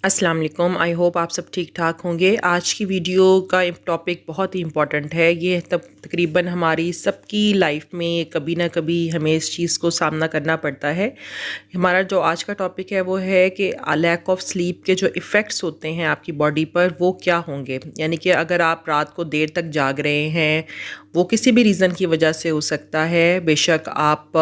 अस्सलाम वालेकुम। I hope आप सब ठीक ठाक होंगे। आज की वीडियो का टॉपिक बहुत ही इम्पॉर्टेंट है। ये तकरीबन हमारी सबकी लाइफ में कभी ना कभी हमें इस चीज़ को सामना करना पड़ता है। हमारा जो आज का टॉपिक है वो है कि लैक ऑफ स्लीप के जो इफ़ेक्ट्स होते हैं आपकी बॉडी पर वो क्या होंगे। यानी कि अगर आप रात को देर तक जाग रहे हैं, वो किसी भी रीज़न की वजह से हो सकता है। बेशक आप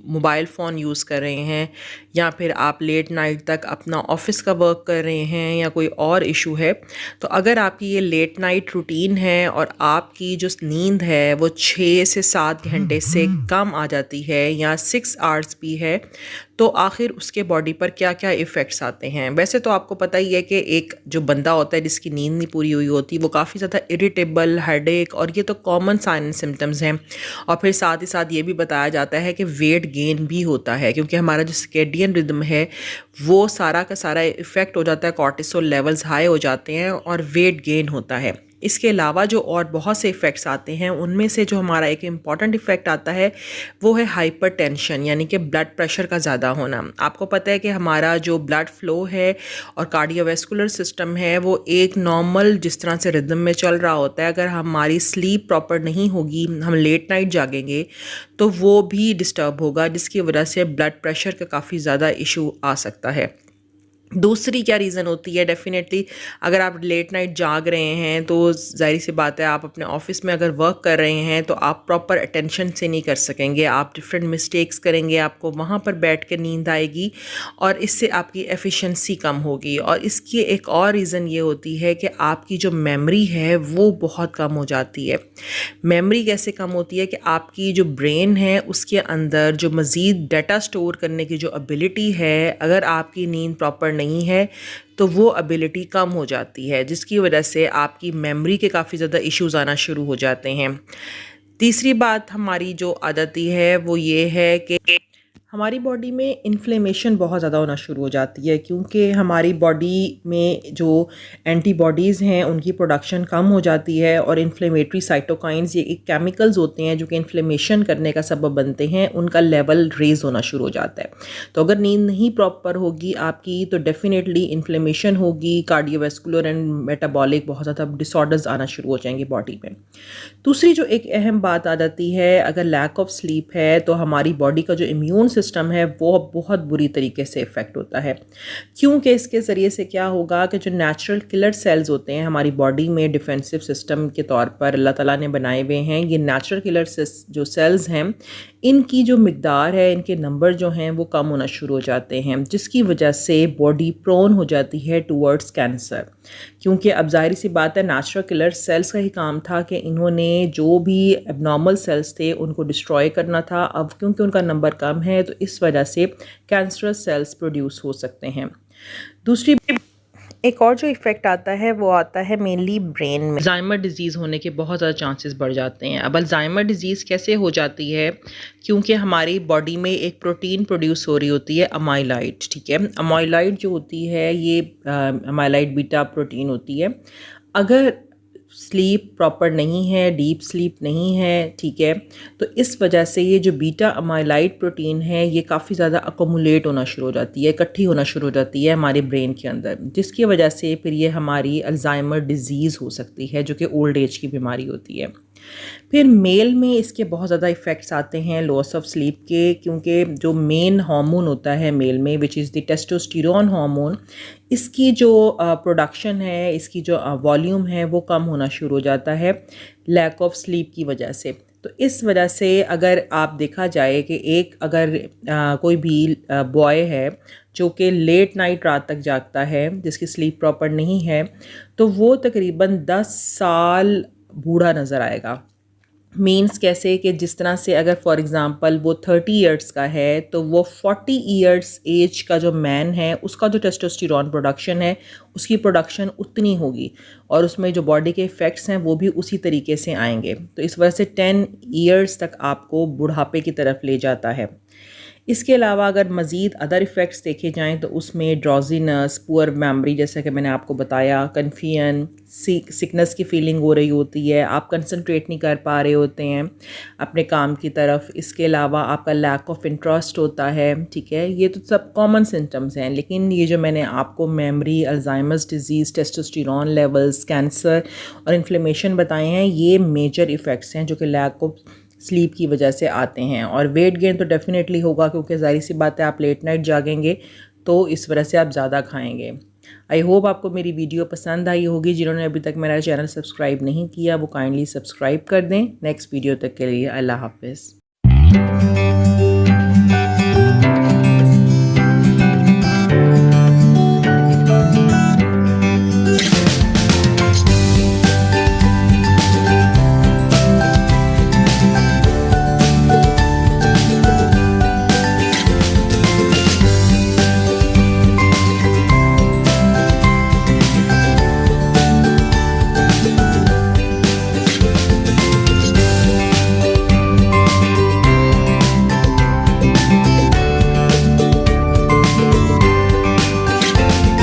मोबाइल फ़ोन यूज़ कर रहे हैं या फिर आप लेट नाइट तक अपना ऑफिस का वर्क कर रहे हैं या कोई और इशू है, तो अगर आपकी ये लेट नाइट रूटीन है और आपकी जो नींद है वो 6 से 7 घंटे से कम आ जाती है या 6 आवर्स भी है, तो आखिर उसके बॉडी पर क्या क्या इफ़ेक्ट्स आते हैं। वैसे तो आपको पता ही है कि एक जो बंदा होता है जिसकी नींद नहीं पूरी हुई होती, वो काफ़ी ज़्यादा इरिटेबल, हेडेक, और ये तो कॉमन साइन सिम्टम्स हैं। और फिर साथ ही साथ ये भी बताया जाता है कि वेट गेन भी होता है, क्योंकि हमारा जो सर्केडियन रिदम है वो सारा का सारा इफ़ेक्ट हो जाता है, कॉर्टिसोल लेवल्स हाई हो जाते हैं और वेट गेन होता है। इसके अलावा जो और बहुत से इफ़ेक्ट्स आते हैं, उनमें से जो हमारा एक इम्पॉर्टेंट इफ़ेक्ट आता है वो है हाइपरटेंशन, यानी कि ब्लड प्रेशर का ज़्यादा होना। आपको पता है कि हमारा जो ब्लड फ़्लो है और कार्डियोवैस्कुलर सिस्टम है वो एक नॉर्मल जिस तरह से रिदम में चल रहा होता है, अगर हमारी स्लीप प्रॉपर नहीं होगी, हम लेट नाइट जागेंगे, तो वो भी डिस्टर्ब होगा, जिसकी वजह से ब्लड प्रेशर का काफ़ी ज़्यादा इशू आ सकता है। दूसरी क्या रीज़न होती है, डेफ़िनेटली अगर आप लेट नाइट जाग रहे हैं तो ज़ाहिर सी बात है, आप अपने ऑफ़िस में अगर वर्क कर रहे हैं तो आप प्रॉपर अटेंशन से नहीं कर सकेंगे, आप डिफरेंट मिस्टेक्स करेंगे, आपको वहाँ पर बैठ के नींद आएगी और इससे आपकी एफिशिएंसी कम होगी। और इसकी एक और रीज़न ये होती है कि आपकी जो मेमोरी है वो बहुत कम हो जाती है। मेमोरी कैसे कम होती है कि आपकी जो ब्रेन है उसके अंदर जो मज़ीद डाटा स्टोर करने की जो एबिलिटी है, अगर आपकी नींद प्रॉपर नहीं है तो वो एबिलिटी कम हो जाती है, जिसकी वजह से आपकी मेमोरी के काफ़ी ज़्यादा इश्यूज़ आना शुरू हो जाते हैं। तीसरी बात हमारी जो आ जाती है वो ये है कि हमारी बॉडी में इन्फ्लेमेशन बहुत ज़्यादा होना शुरू हो जाती है, क्योंकि हमारी बॉडी में जो एंटीबॉडीज़ हैं उनकी प्रोडक्शन कम हो जाती है और इन्फ्लेमेटरी साइटोकाइंस, ये एक केमिकल्स होते हैं जो कि इन्फ्लेमेशन करने का सबब बनते हैं, उनका लेवल रेज होना शुरू हो जाता है। तो अगर नींद नहीं प्रॉपर होगी आपकी तो डेफिनेटली इन्फ्लेमेशन होगी, कार्डियोवैस्कुलर एंड मेटाबॉलिक बहुत ज़्यादा डिसऑर्डर्स आना शुरू हो जाएंगे बॉडी में। दूसरी जो एक अहम बात आ जाती है, अगर लैक ऑफ स्लीप है तो हमारी बॉडी का जो इम्यून सिस्टम है वो बहुत बुरी तरीके से इफ़ेक्ट होता है, क्योंकि इसके ज़रिए से क्या होगा कि जो नेचुरल किलर सेल्स होते हैं हमारी बॉडी में डिफेंसिव सिस्टम के तौर पर अल्लाह ताला ने बनाए हुए हैं, ये नेचुरल किलर जो सेल्स हैं, इनकी जो मिकदार है, इनके नंबर जो हैं वो कम होना शुरू हो जाते हैं, जिसकी वजह से बॉडी प्रोन हो जाती है टूवर्ड्स कैंसर। क्योंकि अब ज़ाहिर सी बात है, नेचुरल किलर सेल्स का ही काम था कि इन्होंने जो भी एबनॉर्मल सेल्स थे उनको डिस्ट्रॉय करना था। अब क्योंकि उनका नंबर कम है तो इस वजह से कैंसरस सेल्स प्रोड्यूस हो सकते हैं। दूसरी एक और जो इफ़ेक्ट आता है वो आता है मेनली ब्रेन में। अल्जाइमर डिज़ीज़ होने के बहुत ज़्यादा चांसेस बढ़ जाते हैं। अब अल्जाइमर डिज़ीज़ कैसे हो जाती है, क्योंकि हमारी बॉडी में एक प्रोटीन प्रोड्यूस हो रही होती है, अमाइलाइड। ठीक है, अमाइलाइड जो होती है ये अमाइलाइड बीटा प्रोटीन होती है। अगर स्लीप प्रॉपर नहीं है, डीप स्लीप नहीं है, ठीक है, तो इस वजह से ये जो बीटा अमाइलाइड प्रोटीन है ये काफ़ी ज़्यादा अकोमुलेट होना शुरू हो जाती है, इकट्ठी होना शुरू हो जाती है हमारे ब्रेन के अंदर, जिसकी वजह से फिर ये हमारी अल्जाइमर डिज़ीज़ हो सकती है, जो कि ओल्ड एज की बीमारी होती है। फिर मेल में इसके बहुत ज़्यादा इफ़ेक्ट्स आते हैं लॉस ऑफ स्लीप के, क्योंकि जो मेन हार्मोन होता है मेल में, which is the testosterone hormone, इसकी जो प्रोडक्शन है, इसकी जो वॉल्यूम है वो कम होना शुरू हो जाता है लैक ऑफ स्लीप की वजह से। तो इस वजह से अगर आप देखा जाए कि एक अगर कोई भी बॉय है जो कि लेट नाइट रात तक जागता है, जिसकी स्लीप प्रॉपर नहीं है, तो वो तकरीबन 10 साल बूढ़ा नज़र आएगा। मीन्स कैसे कि जिस तरह से अगर फॉर एग्ज़ाम्पल वो 30 ईयर्स का है तो वो 40 ईयर्स एज का जो मैन है उसका जो टेस्टोस्टेरोन प्रोडक्शन है उसकी प्रोडक्शन उतनी होगी और उसमें जो बॉडी के इफ़ेक्ट्स हैं वो भी उसी तरीके से आएंगे। तो इस वजह से 10 ईयर्स तक आपको बुढ़ापे की तरफ ले जाता है। इसके अलावा अगर मज़ीद अदर इफ़ेक्ट्स देखे जाएँ तो उसमें ड्रॉजीनेस, पुअर मेमोरी, जैसा कि मैंने आपको बताया, कन्फ्यूजन, सिकनेस की फीलिंग हो रही होती है, आप कंसंट्रेट नहीं कर पा रहे होते हैं अपने काम की तरफ। इसके अलावा आपका लैक ऑफ इंटरेस्ट होता है, ठीक है। ये तो सब कॉमन सिम्टम्स हैं, लेकिन ये जो मैंने आपको memory, Alzheimer's disease, testosterone levels, cancer और इन्फ्लेमेशन बताए हैं, ये मेजर इफ़ेक्ट्स हैं जो कि लैक ऑफ स्लीप की वजह से आते हैं। और वेट गेन तो डेफिनेटली होगा, क्योंकि ज़ाहिर सी बात है आप लेट नाइट जागेंगे तो इस वजह से आप ज़्यादा खाएंगे। आई होप आपको मेरी वीडियो पसंद आई होगी। जिन्होंने अभी तक मेरा चैनल सब्सक्राइब नहीं किया वो काइंडली सब्सक्राइब कर दें। नेक्स्ट वीडियो तक के लिए अल्लाह हाफिज़।